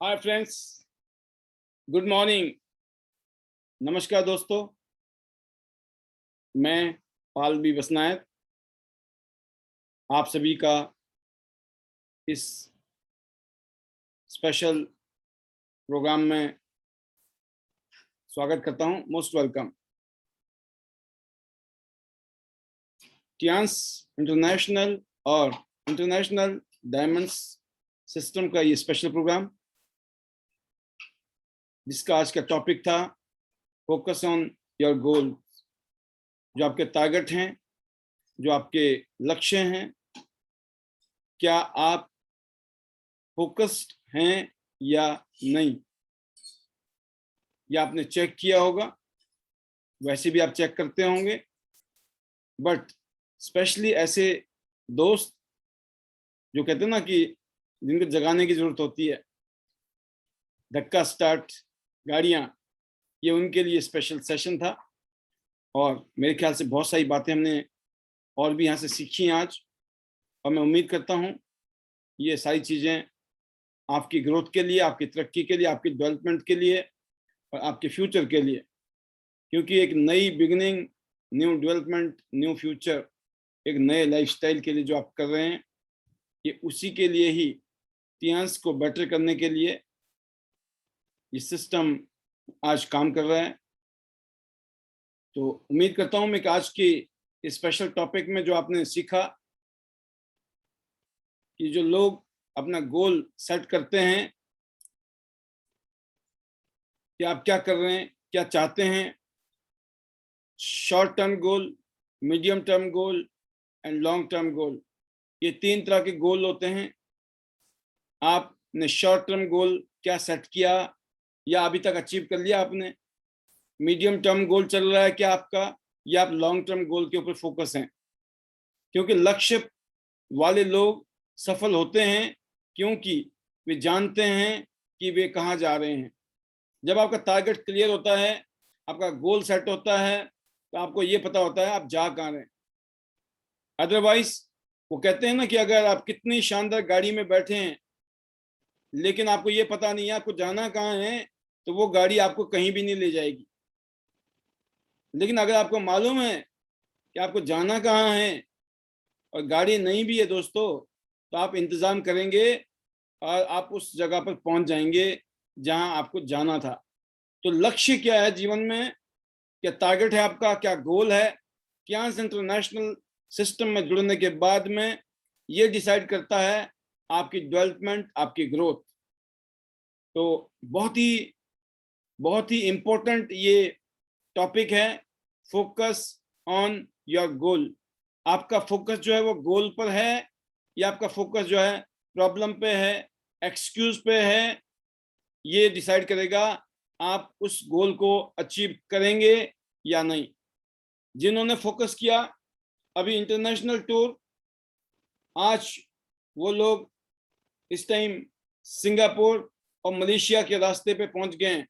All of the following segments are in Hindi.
Hi friends, good morning. नमस्कार दोस्तों, मैं पाल बी बसनायक आप सभी का इस स्पेशल प्रोग्राम में स्वागत करता हूं। Most welcome. टियांस इंटरनेशनल और इंटरनेशनल डायमंड्स सिस्टम का ये स्पेशल प्रोग्राम, जिसका आज का टॉपिक था फोकस ऑन योर गोल। जो आपके टारगेट हैं, जो आपके लक्ष्य हैं, क्या आप फोकस्ड हैं या नहीं, या आपने चेक किया होगा। वैसे भी आप चेक करते होंगे, बट स्पेशली ऐसे दोस्त जो कहते हैं ना कि जिनको जगाने की जरूरत होती है, धक्का स्टार्ट गाड़ियां, ये उनके लिए स्पेशल सेशन था। और मेरे ख्याल से बहुत सारी बातें हमने और भी यहाँ से सीखी आज, और मैं उम्मीद करता हूँ ये सारी चीज़ें आपकी ग्रोथ के लिए, आपकी तरक्की के लिए, आपकी डेवलपमेंट के लिए और आपके फ्यूचर के लिए। क्योंकि एक नई beginning, new development, new future, एक नए लाइफस्टाइल के लिए जो आप कर रहे हैं, ये उसी के लिए ही, टियांस को बेटर करने के लिए ये सिस्टम आज काम कर रहा है। तो उम्मीद करता हूँ मैं कि आज की इस स्पेशल टॉपिक में जो आपने सीखा कि जो लोग अपना गोल सेट करते हैं कि आप क्या कर रहे हैं, क्या चाहते हैं, short term goal, medium term goal and long term goal, ये 3 तरह के गोल होते हैं। आपने शॉर्ट टर्म गोल क्या सेट किया या अभी तक अचीव कर लिया आपने, मीडियम टर्म गोल चल रहा है क्या आपका, या आप लॉन्ग टर्म गोल के ऊपर फोकस हैं। क्योंकि लक्ष्य वाले लोग सफल होते हैं क्योंकि वे जानते हैं कि वे कहाँ जा रहे हैं। जब आपका टारगेट क्लियर होता है, आपका गोल सेट होता है, तो आपको ये पता होता है आप जा कहाँ रहे हैं। अदरवाइज वो कहते हैं ना कि अगर आप कितनी शानदार गाड़ी में बैठे हैं लेकिन आपको ये पता नहीं है आपको जाना कहाँ है, तो वो गाड़ी आपको कहीं भी नहीं ले जाएगी। लेकिन अगर आपको मालूम है कि आपको जाना कहाँ है और गाड़ी नहीं भी है दोस्तों, तो आप इंतज़ाम करेंगे और आप उस जगह पर पहुंच जाएंगे जहां आपको जाना था। तो लक्ष्य क्या है जीवन में, क्या टारगेट है आपका, क्या गोल है, टियांस इंटरनेशनल सिस्टम में जुड़ने के बाद में ये डिसाइड करता है आपकी डेवलपमेंट, आपकी ग्रोथ। तो बहुत ही इम्पोर्टेंट ये टॉपिक है, फोकस ऑन योर गोल। आपका फोकस जो है वो गोल पर है, या आपका फोकस जो है प्रॉब्लम पे है, एक्सक्यूज पे है। ये डिसाइड करेगा आप उस गोल को अचीव करेंगे या नहीं। जिन्होंने फोकस किया, अभी इंटरनेशनल टूर, आज वो लोग इस टाइम सिंगापुर और मलेशिया के रास्ते पे पहुंच गए हैं।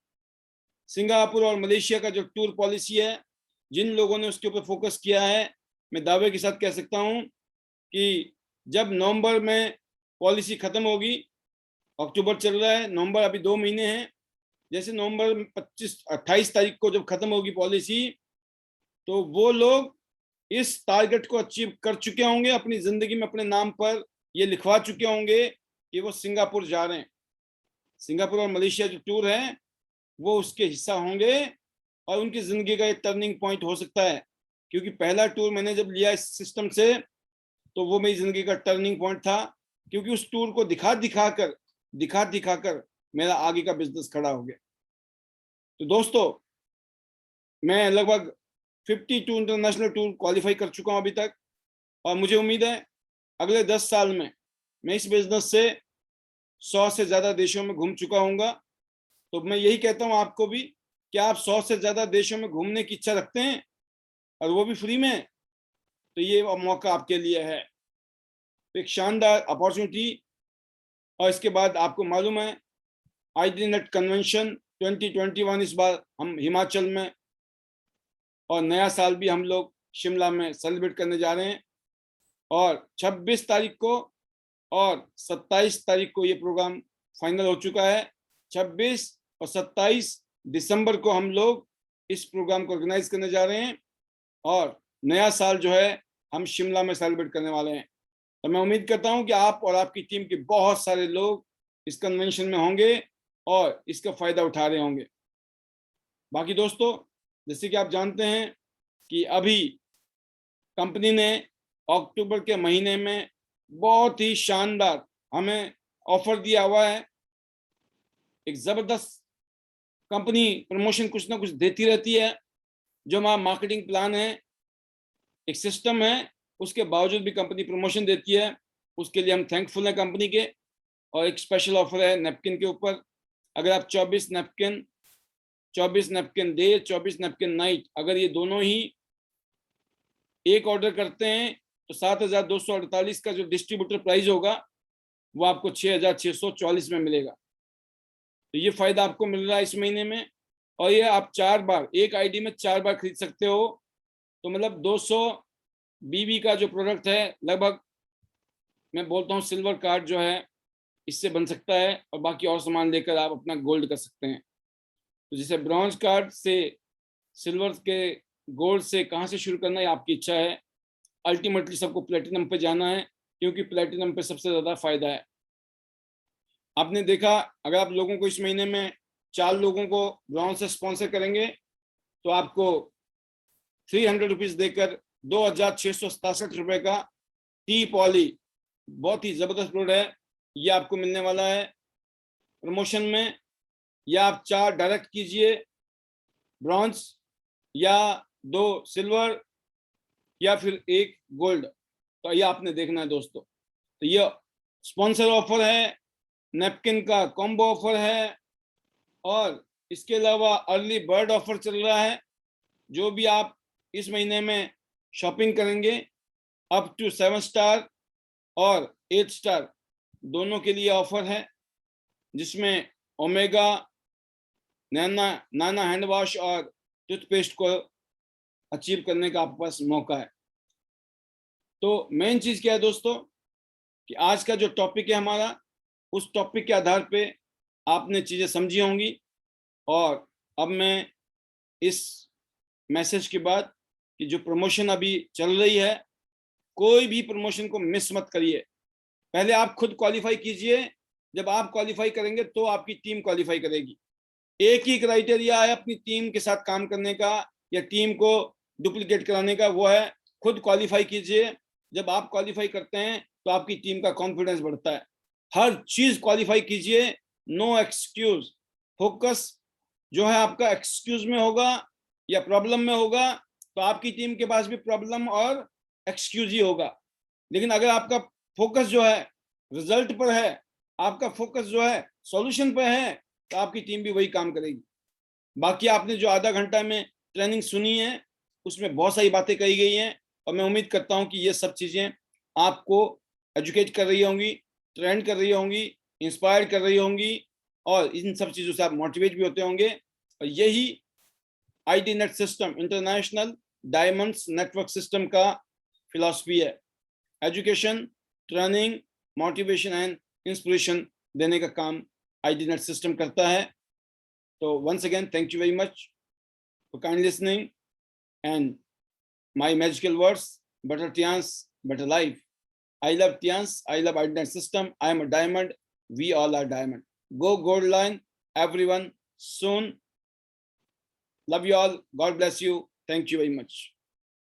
सिंगापुर और मलेशिया का जो टूर पॉलिसी है, जिन लोगों ने उसके ऊपर फोकस किया है, मैं दावे के साथ कह सकता हूं कि जब नवंबर में पॉलिसी खत्म होगी, अक्टूबर चल रहा है, नवंबर अभी 2 महीने हैं, जैसे नवंबर 28 तारीख को जब खत्म होगी पॉलिसी, तो वो लोग इस टारगेट को अचीव कर चुके होंगे, अपनी जिंदगी में अपने नाम पर ये लिखवा चुके होंगे कि वो सिंगापुर जा रहे हैं। सिंगापुर और मलेशिया जो टूर है वो उसके हिस्सा होंगे और उनकी जिंदगी का एक टर्निंग पॉइंट हो सकता है। क्योंकि पहला टूर मैंने जब लिया इस सिस्टम से, तो वो मेरी जिंदगी का टर्निंग पॉइंट था, क्योंकि उस टूर को दिखा दिखाकर मेरा आगे का बिजनेस खड़ा हो गया। तो दोस्तों, मैं लगभग 52 इंटरनेशनल टूर क्वालिफाई कर चुका हूं अभी तक, और मुझे उम्मीद है अगले 10 साल में मैं इस बिजनेस से 100 से ज्यादा देशों में घूम चुका हूंगा। तो मैं यही कहता हूं आपको भी, क्या आप 100 से ज्यादा देशों में घूमने की इच्छा रखते हैं, और वो भी फ्री में, तो ये मौका आपके लिए है। तो एक शानदार अपॉर्चुनिटी। और इसके बाद आपको मालूम है आईडी.नेट कन्वेंशन 2021 इस बार हम हिमाचल में, और नया साल भी हम लोग शिमला में सेलिब्रेट करने जा रहे हैं। और 26 तारीख को और 27 तारीख को ये प्रोग्राम फाइनल हो चुका है। 26 और 27 दिसंबर को हम लोग इस प्रोग्राम को ऑर्गेनाइज करने जा रहे हैं और नया साल जो है हम शिमला में सेलिब्रेट करने वाले हैं। तो मैं उम्मीद करता हूं कि आप और आपकी टीम के बहुत सारे लोग इस कन्वेंशन में होंगे और इसका फायदा उठा रहे होंगे। बाकी दोस्तों, जैसे कि आप जानते हैं कि अभी कंपनी ने अक्टूबर के महीने में बहुत ही शानदार हमें ऑफर दिया हुआ है। एक जबरदस्त कंपनी प्रमोशन कुछ ना कुछ देती रहती है। जो हमारा मार्केटिंग प्लान है, एक सिस्टम है, उसके बावजूद भी कंपनी प्रमोशन देती है। उसके लिए हम थैंकफुल हैं कंपनी के। और एक स्पेशल ऑफर है नैपकिन के ऊपर। अगर आप 24 नैपकिन डे, 24 नैपकिन नाइट, अगर ये दोनों ही एक ऑर्डर करते हैं तो 7,248 का जो डिस्ट्रीब्यूटर प्राइस होगा वो आपको 6,644 में मिलेगा। तो ये फायदा आपको मिल रहा है इस महीने में। और ये आप 4 बार, एक आईडी में 4 बार खरीद सकते हो। तो मतलब 200 बीबी का जो प्रोडक्ट है, लगभग मैं बोलता हूँ सिल्वर कार्ड जो है इससे बन सकता है, और बाकी और सामान लेकर आप अपना गोल्ड कर सकते हैं। तो जैसे ब्रॉन्ज कार्ड से सिल्वर के गोल्ड से कहाँ से शुरू करना है आपकी इच्छा है। अल्टीमेटली सबको प्लेटिनम पे जाना है, क्योंकि प्लेटिनम पे सबसे ज्यादा फायदा है। आपने देखा, अगर आप लोगों को इस महीने में 4 लोगों को ब्रॉन्ज से स्पॉन्सर करेंगे तो आपको 300 रुपीज देकर 2,667 रुपए का टी पॉली, बहुत ही जबरदस्त प्रोडक्ट है, ये आपको मिलने वाला है प्रमोशन में। या आप 4 डायरेक्ट कीजिए ब्रॉन्ज, या 2 सिल्वर, या फिर 1 गोल्ड। तो ये आपने देखना है दोस्तों। तो ये स्पॉन्सर ऑफर है, नैपकिन का कॉम्बो ऑफर है, और इसके अलावा अर्ली बर्ड ऑफर चल रहा है। जो भी आप इस महीने में शॉपिंग करेंगे अप टू 7 स्टार और 8 स्टार दोनों के लिए ऑफर है, जिसमें ओमेगा, नाना हैंड वॉश और टूथपेस्ट को अचीव करने का आपके पास मौका है। तो मेन चीज क्या है दोस्तों, कि आज का जो टॉपिक है हमारा, उस टॉपिक के आधार पे आपने चीजें समझी होंगी। और अब मैं इस मैसेज के बाद कि जो प्रमोशन अभी चल रही है, कोई भी प्रमोशन को मिस मत करिए। पहले आप खुद क्वालिफाई कीजिए, जब आप क्वालिफाई करेंगे तो आपकी टीम क्वालिफाई करेगी। एक ही क्राइटेरिया है अपनी टीम के साथ काम करने का या टीम को डुप्लीकेट कराने का, वो है खुद क्वालिफाई कीजिए। जब आप क्वालिफाई करते हैं तो आपकी टीम का कॉन्फिडेंस बढ़ता है। हर चीज क्वालिफाई कीजिए, नो एक्सक्यूज। फोकस जो है आपका एक्सक्यूज में होगा या प्रॉब्लम में होगा, तो आपकी टीम के पास भी प्रॉब्लम और एक्सक्यूज ही होगा। लेकिन अगर आपका फोकस जो है रिजल्ट पर है, आपका फोकस जो है सॉल्यूशन पर है, तो आपकी टीम भी वही काम करेगी। बाकी आपने जो आधा घंटा में ट्रेनिंग सुनी है, उसमें बहुत सारी बातें कही गई हैं, और मैं उम्मीद करता हूं कि ये सब चीजें आपको एजुकेट कर रही होंगी, ट्रेंड कर रही होंगी, इंस्पायर कर रही होंगी, और इन सब चीजों से आप मोटिवेट भी होते होंगे। और यही ID net system, international diamonds network system का फिलॉसफी है। Education, training, motivation and inspiration देने का काम आईडी नेट सिस्टम करता है। तो once again thank you very much for kind listening and my magical words, better Tians, better life. I love Tians, I love ID net system. I am a diamond, we all are diamond. Go gold line, everyone soon. Love you all. God bless you. Thank you very much.